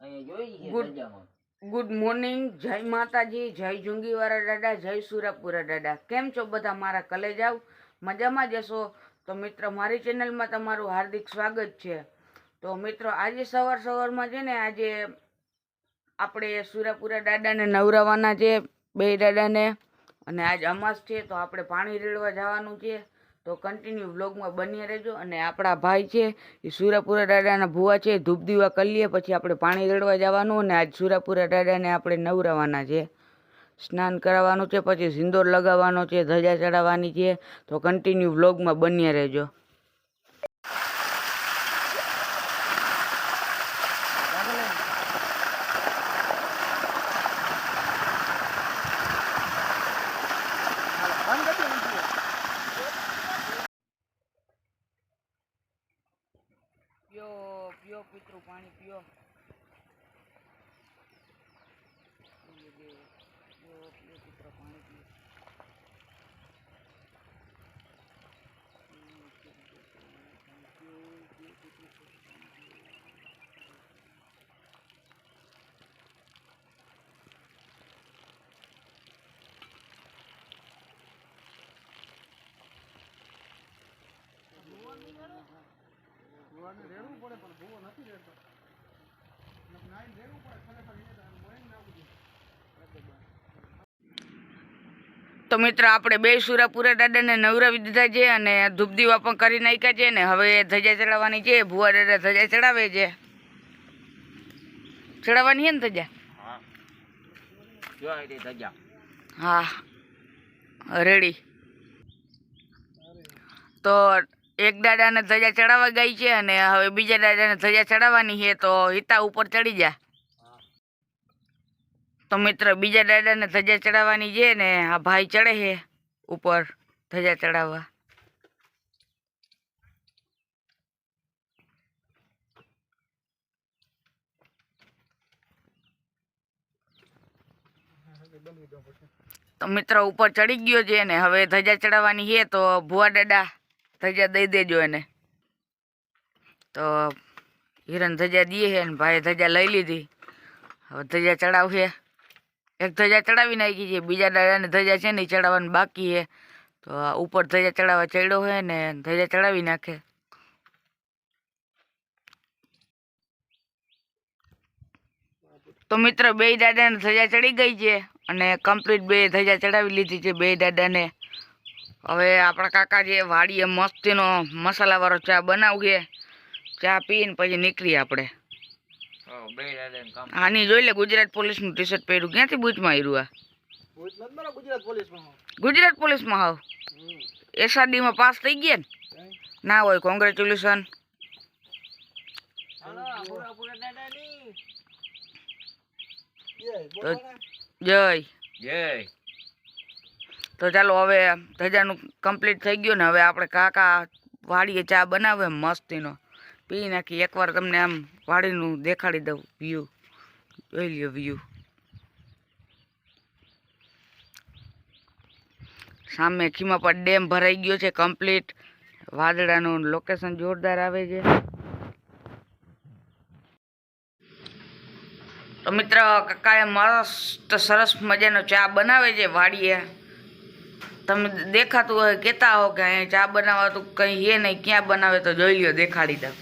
Good morning, જય માતાજી, જય જુંગીવાળા દાદા, જય સુરાપુરા દાદા। કેમ છો બધા મારા કલેજાઓ? મજામાં જશો? તો મિત્રો, મારી ચેનલમાં તમારું હાર્દિક સ્વાગત છે। તો મિત્રો, આજે સવારમાં છે ને, આજે આપણે સુરાપુરા દાદાને નવરાવાના છે, બે દાદાને, અને આજ અમાસ છે તો આપણે પાણી રેડવા જવાનું છે। તો કન્ટિન્યુ વ્લોગમાં બની રહેજો। અને આપણા ભાઈ છે એ સુરાપુરા દાદાના ભુવા છે, ધૂપ દીવા કરી લઈએ પછી આપણે પાણી રેડવા જવાનું। અને આજ સુરાપુરા દાદાને આપણે નવરાવાના છે, સ્નાન કરાવવાનું છે, પછી સિંદૂર લગાવવાનો છે, ધજા ચડાવવાની છે। તો કન્ટિન્યુ વ્લોગમાં બની રહેજો। पियो पितृ पानी पियो। पियो पितृ पानी पियो। ભુવાને રેડવું પડે પણ ભુવો નથી રેડતો, નાઈને રેડવું પડે ખરેખર મોઈને નાખવું જોઈએ। તો મિત્ર, આપણે બે સુરાપુરા દાદાને નવરાવી દીધા છે અને ધૂપ દીવા પણ કરી નાખ્યા છે ને હવે ધજા ચડાવવાની છે। ભુવા દાદા ધજા ચડાવે છે, ચડાવવાની છે ને ધજા? હા, રેડી। તો એક દાદાને ધજા ચડાવવા ગઈ છે અને હવે બીજા દાદાને ધજા ચડાવવાની છે। તો હિતા ઉપર ચડી જા। તો મિત્ર, બીજા દાદાને ધજા ચડાવવાની છે ને આ ભાઈ ચડે છે ઉપર ધજા ચડાવવા। તો મિત્ર, ઉપર ચડી ગયો છે ને હવે ધજા ચડાવવાની છે। તો ભુવા દાદા ધજા દઈ દેજો એને। તો હિરણ ધજા દઈએ છે ને ભાઈ ધજા લઈ લીધી, હવે ધજા ચડાવશે। એક ધજા ચડાવી નાખી છે, બીજા દાદાને ધજા છે ને ચડાવવાની બાકી છે। તો ઉપર ધજા ચડાવવા ચડ્યો છે ને ધજા ચડાવી નાખે। તો મિત્ર, બે દાદાને ધજા ચડી ગઈ છે અને કમ્પ્લીટ બે ધજા ચડાવી લીધી છે બે દાદાને। હવે આપણા કાકા જે વાડીએ મસ્તીનો મસાલાવાળો ચા બનાવીએ, ચા પીને પછી નીકળીએ આપણે। આની જોઈ લે, ગુજરાત પોલીસનું ટી શર્ટ પહેર્યું, ક્યાંથી બૂચમાં આવ્યું? ગુજરાત પોલીસમાં હાવ SRD-માં પાસ થઈ ગયા ને? ના હોય, કોંગ્રેચ્યુલેશન। જય જય। તો ચાલો, હવે ધજાનું કમ્પ્લીટ થઈ ગયું ને હવે આપણે કાકા વાડીએ ચા બનાવે મસ્તીનો, પી નાખી। એકવાર તમને આમ વાડીનું દેખાડી દઉં વ્યૂ, જોઈ લ્યો વ્યૂ। સામે ખીમાપર ડેમ ભરાઈ ગયો છે કમ્પ્લીટ, વાદળાનું લોકેશન જોરદાર આવે છે। તો મિત્ર, કાકાએ મસ્ત સરસ મજાનો ચા બનાવે છે વાડીએ। તમે દેખાતું હોય કહેતા હો કે અહીંયા ચા બનાવવા તો કંઈ હે નહીં, ક્યાં બનાવે તો જોઈ લ્યો, દેખાડી દઉં।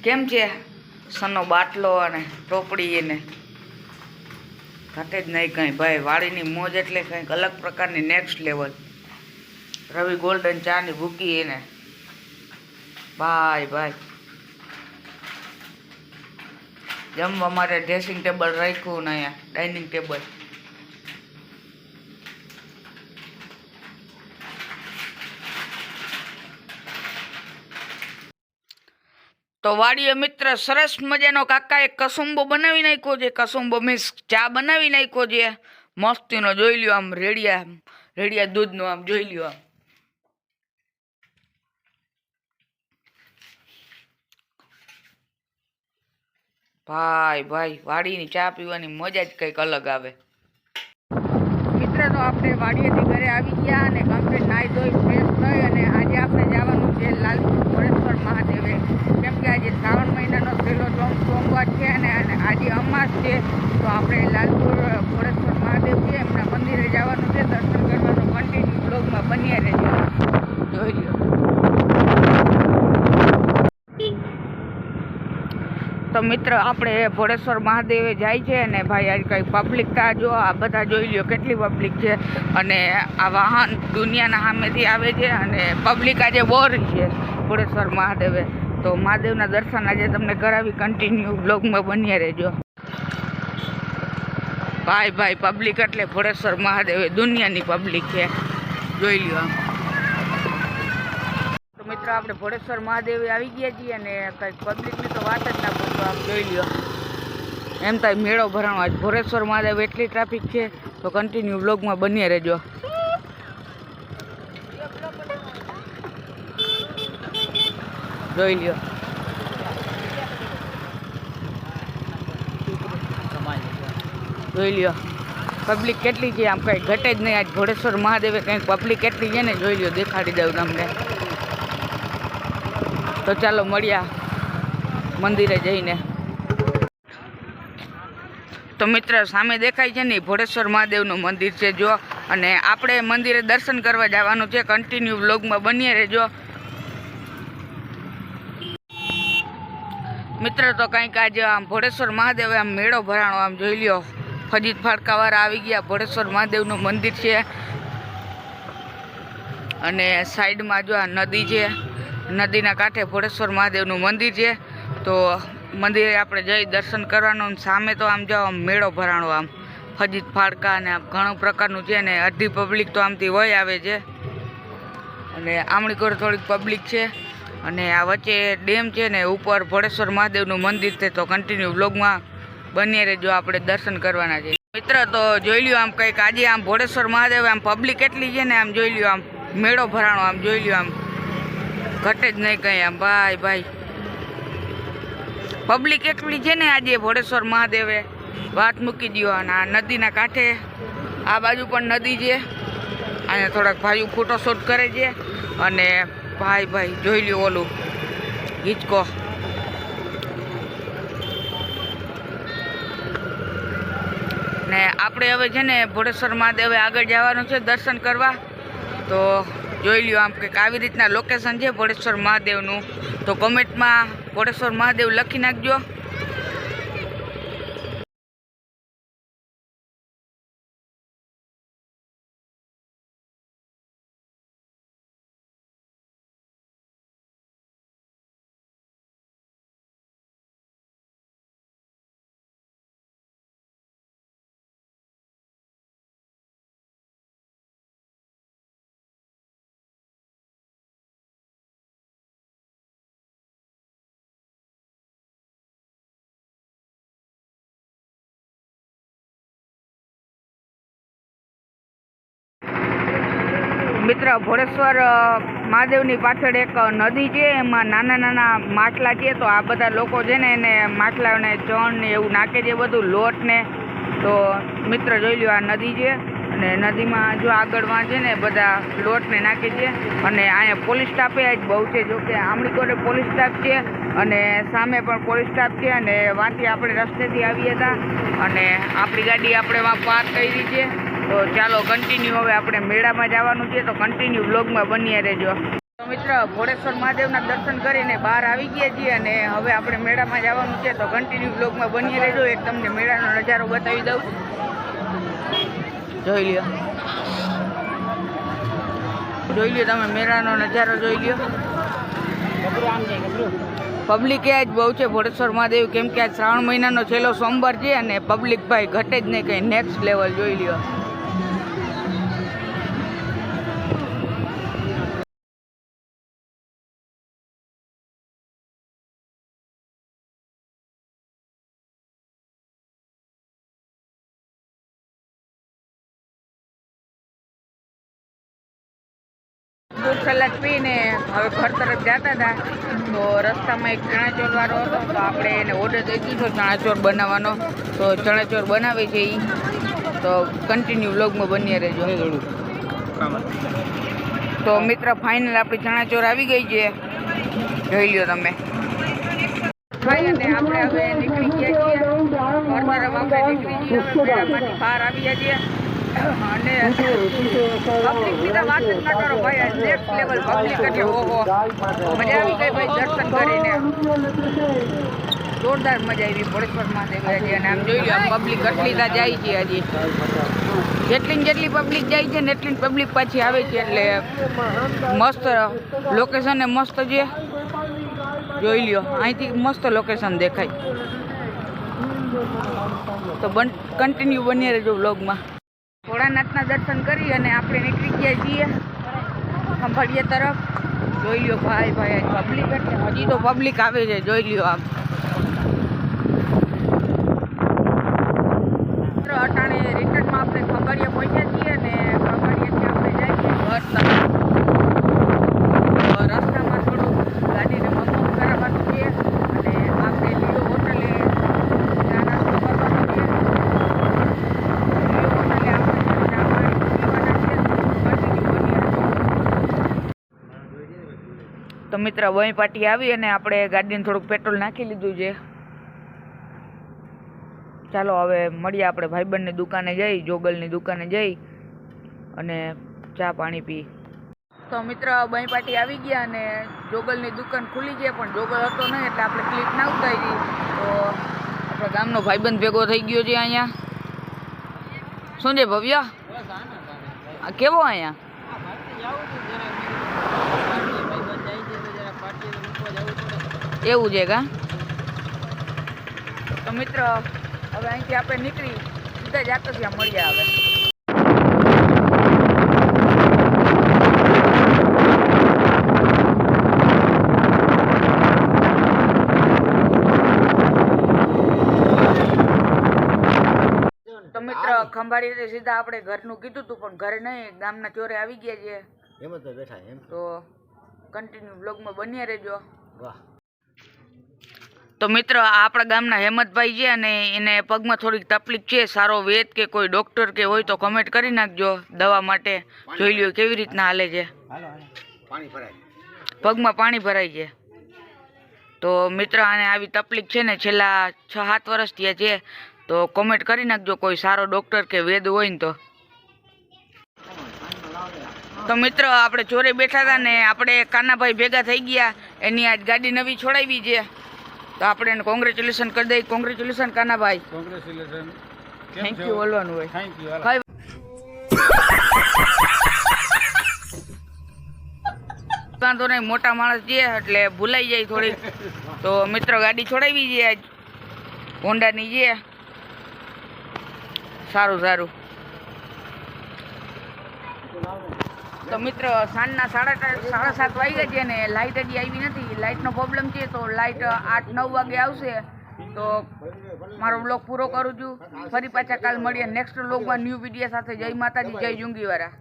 કેમ છે? સનો બાટલો અને ટોપડી એને ઘટે જ નહીં કંઈ ભાઈ। વાડીની મોજ એટલે કંઈક અલગ પ્રકારની, નેક્સ્ટ લેવલ। રવિ ગોલ્ડન ચાની ભૂકી એને ભાઈ ભાઈ। જમવા માટે ડ્રેસિંગ ટેબલ રાખ્યું ને અહીંયા ડાઇનિંગ ટેબલ। તો વાડીએ મિત્ર સરસ મજાનો કાકાએ કસુંબો બનાવી નાખ્યો છે, કસુંબો મીન્સ ચા બનાવી નાખ્યો છે મસ્તીનો, જોઈ લ્યો આમ રેડિયા દૂધનો, આમ જોઈ લ્યો આમ। ભાઈ ભાઈ, વાડીની ચા પીવાની મજા જ કંઈક અલગ આવે। મિત્ર, તો આપણે વાડીએથી ઘરે આવી ગયા અને કમ્પ્લીટ નાહી ધોઈ ફ્રેશ થઈ અને આજે આપણે જવાનું છે લાલપુર મહાદેવે, કેમ કે આજે શ્રાવણ મહિનાનો પહેલો સોમવાર છે અને તો મિત્ર આપણે ભોળેશ્વર મહાદેવે જાય છે અને ભાઈ આજ કંઈ પબ્લિક તા જો આ બધા જોઈ લ્યો કેટલી પબ્લિક છે અને આ વાહન દુનિયાના સામેથી આવે છે અને પબ્લિક આજે બોર છે ભોળેશ્વર મહાદેવે. તો મહાદેવના દર્શન આજે તમને કરાવી, કન્ટિન્યુ બ્લોગમાં બન્યા રહેજો. ભાઈ પબ્લિક એટલે ભોળેશ્વર મહાદેવે દુનિયાની પબ્લિક છે, જોઈ લ્યો. મિત્રો આપણે ભોળેશ્વર મહાદેવ આવી ગયા છીએ અને કંઈક પબ્લિકની તો વાત જ ના પૂછો. આપ જોઈ લ્યો, એમ થાય મેળો ભરાણો. આજ ભોળેશ્વર મહાદેવ એટલી ટ્રાફિક છે, તો કન્ટિન્યુ બ્લોગમાં બન્યા રહેજો. જોઈ લ્યો, જોઈ લ્યો પબ્લિક કેટલી છે, આમ કંઈ ઘટે જ નહીં. આજ ભોળેશ્વર મહાદેવે કંઈક પબ્લિક કેટલી છે ને જોઈ લ્યો, દેખાડી દઉં તમને. તો ચાલો મળ્યા મંદિરે જઈને. તો મિત્ર સામે દેખાય છે ને ભોળેશ્વર મહાદેવનું મંદિર છે જો, અને આપણે મંદિરે દર્શન કરવા જવાનું છે. કન્ટિન્યુ વ્લોગમાં બન્યા રહેજો મિત્ર. તો કંઈક આજે આમ ભોળેશ્વર મહાદેવે આમ મેળો ભરાણો, આમ જોઈ લ્યો ફજીત ફાળકાવાળા આવી ગયા. ભોળેશ્વર મહાદેવનું મંદિર છે અને સાઈડમાં જો આ નદી છે, નદીના કાંઠે ભોળેશ્વર મહાદેવનું મંદિર છે. તો મંદિરે આપણે જઈ દર્શન કરવાનું. સામે તો આમ જાઓ મેળો ભરાણો, આમ ફજીત ફાળકા અને આમ ઘણું પ્રકારનું છે ને અડધી પબ્લિક તો આમથી વહી આવે છે અને આમણી કોર થોડીક પબ્લિક છે અને આ વચ્ચે ડેમ છે ને ઉપર ભોળેશ્વર મહાદેવનું મંદિર છે. તો કન્ટિન્યુ વ્લોગમાં બની રહેજો, આપણે દર્શન કરવાના છે મિત્ર. તો જોઈ લ્યો આમ કંઈક આજે આમ ભોળેશ્વર મહાદેવ આમ પબ્લિક એટલી છે ને, આમ જોઈ લ્યો આમ મેળો ભરાણો, આમ જોઈ લ્યો આમ ઘટે જ નહીં કંઈ. આમ ભાઈ પબ્લિક એટલી છે ને આજે ભોળેશ્વર મહાદેવે વાત મૂકી દો. અને આ નદીના કાંઠે આ બાજુ પણ નદી છે, અહીંયા થોડાક ભાઈઓ ફોટોશૂટ કરે છે અને ભાઈ જોઈ લ્યો ઓલું હિંચકો. ને આપણે હવે છે ને ભોળેશ્વર મહાદેવે આગળ જવાનું છે દર્શન કરવા. તો જોઈ લ્યો આમ કંઈક આવી રીતના લોકેશન છે ભોળેશ્વર મહાદેવનું. તો કમેન્ટમાં ભોળેશ્વર મહાદેવ લખી નાખજો. મિત્ર ભોળેશ્વર મહાદેવની પાછળ એક નદી છે, એમાં નાના માટલા છે. તો આ બધા લોકો છે ને એને માટલાને ચણ ને એવું નાખે છે, બધું લોટ ને. તો મિત્ર જોઈ લ્યો આ નદી છે અને નદીમાં જો આગળમાં છે ને બધા લોટને નાખે છે અને અહીંયા પોલીસ સ્ટાફે જ બહુ છે. જો કે આમળી કોરે પોલીસ સ્ટાફ છે અને સામે પણ પોલીસ સ્ટાફ છે અને વાંથી આપણે રસ્તેથી આવ્યા હતા અને આપણી ગાડી આપણે વાં પાર્ક કરી છે. તો ચાલો કન્ટિન્યુ હવે આપણે મેળામાં જવાનું છે. તો કન્ટિન્યુ વ્લોગમાં બન્યા રહેજો. તો મિત્ર ભોળેશ્વર મહાદેવના દર્શન કરીને બહાર આવી ગયા છીએ અને હવે આપણે મેળામાં જવાનું છે. તો કન્ટિન્યુ વ્લોગમાં બન્યા રહેજો. એક તમને મેળાનો નજારો બતાવી દઉં, જોઈ લ્યો તમે મેળાનો નજારો જોઈ લ્યો. પબ્લિક એ જ બહુ છે ભોળેશ્વર મહાદેવ, કેમ કે આ શ્રાવણ મહિનાનો છેલ્લો સોમવાર છે અને પબ્લિક ભાઈ ઘટે જ નહીં કંઈ, નેક્સ્ટ લેવલ જોઈ લ્યો. દૂધ સલાડ પીને હવે ઘર તરફ જતા હતા. તો રસ્તામાં એક ચણાચોર વાળો હતો, તો આપણે એને ઓર્ડર દઈ દીધો ચણાચોર બનાવવાનો. તો ચણાચોર બનાવે છે એ. તો કન્ટિન્યુ વ્લોગમાં બન્યા રહેજો. તો મિત્ર ફાઇનલ આપણી ચણાચોર આવી ગઈ છે, જોઈ લ્યો તમે. અને આપણે હવે નીકળી ગયા છીએ ઘર તરફ. આપણે નીકળી છીએ બહાર આવી ગયા છીએ. અને પબ્લિક સીધા વાત જ ના કરો ભાઈ, નેક્સ્ટ લેવલ પબ્લિક એટલે ઓહો, મજા આવી ગઈ ભાઈ દર્શન કરીને, જોરદાર મજા આવી ભોળેશ્વર મહાદેવ હજી. અને આમ જોઈ લો આમ પબ્લિક કેટલી ત્યાં જાય છે હજી, જેટલી પબ્લિક જાય છે ને એટલી પબ્લિક પાછી આવે છે. એટલે મસ્ત લોકેશન એ મસ્ત છે, જોઈ લ્યો અહીંથી મસ્ત લોકેશન દેખાય. તો કન્ટિન્યુ બની રહેજો વ્લોગમાં. ભોળાનાથના દર્શન કરી અને આપણે નીકળી ગયા છીએ ખંભાળિયા તરફ. જોઈ લ્યો ભાઈ પબ્લિક એટલે હજી તો પબ્લિક આવે છે, જોઈ લ્યો આમ. અટાણે રિટર્નમાં આપણે ખંભાળિયા પહોંચ્યા છીએ અને ખંભાળિયાથી આપણે જાય છે ઘર તરફ. રસ્તામાં થોડું ગાડીને મમ્મ કરાવવાનું છે અને આપણે લીલો હોટલે ચા નાસ્તો કરવાનો છે. લીલો હોટલે આપણે ચા પાણી પીવાના છે. તો મિત્ર વહી પાટી આવી અને આપણે ગાડીને થોડુંક પેટ્રોલ નાખી લીધું છે. ચાલો હવે મળીએ આપણે ભાઈબંધની દુકાને જઈ, જોગલની દુકાને જઈ અને ચા પાણી પી. તો મિત્ર બહી પાટી આવી ગયા અને જોગલની દુકાન ખુલી છે, પણ જોગલ હતો નહીં એટલે આપણે ક્લિપ ના ઉતારી. તો આપણા ગામનો ભાઈબંધ ભેગો થઈ ગયો છે અહીંયા. શું છે ભવ્ય, કેવો અહીંયા? એવું છે કા? તો મિત્ર હવે અહીંથી આપણે નીકળી સીધા જાતો ત્યાં મળીએ. હવે તો મિત્ર ખંભાળી સીધા આપણે ઘરનું કીધું હતું, પણ ઘરે નહીં, ગામના ચોરે આવી ગયા છે. એમ જ બેઠા એમ. તો કન્ટિન્યુ બ્લોગમાં બન્યા રહેજો. વાહ. તો મિત્ર આપણા ગામના હેમંતભાઈ છે અને એને પગમાં થોડીક તકલીફ છે. સારો વેદ કે કોઈ ડૉક્ટર કે હોય તો કમેન્ટ કરી નાખજો દવા માટે. જોઈ લ્યો કેવી રીતના હાલે છે, પગમાં પાણી ભરાય છે. તો મિત્ર આને આવી તકલીફ છે ને છેલ્લા 6-7 વર્ષ થયા છે. તો કોમેન્ટ કરી નાખજો કોઈ સારો ડૉક્ટર કે વેદ હોય ને તો. તો મિત્ર આપણે ચોરે બેઠા હતા ને આપણે કાનાભાઈ ભેગા થઈ ગયા. એની આજ ગાડી નવી છોડાવી છે, તો આપણે એને કોંગ્રેચ્યુલેશન કરી દઈએ. Congratulation Kanabhai. Congratulation. Thank you બોલવાનું હોય. Thank you. વાંધો નહીં, મોટા માણસ છે એટલે ભૂલાઈ જાય થોડી. તો મિત્ર ગાડી છોડાવી છે આજ હોન્ડાની છે. સારું. તો મિત્ર સાંજના 7:30 વાગ્યા છે ને લાઇટ હજી આવી નથી. લાઇટનો પ્રોબ્લેમ છે, તો લાઇટ 8-9 વાગે આવશે. તો મારો બ્લોગ પૂરો કરું છું. ફરી પાછા કાલ મળીએ નેક્સ્ટ બ્લોગમાં ન્યૂ વિડીયો સાથે. જય માતાજી, જય જુંગીવાળા.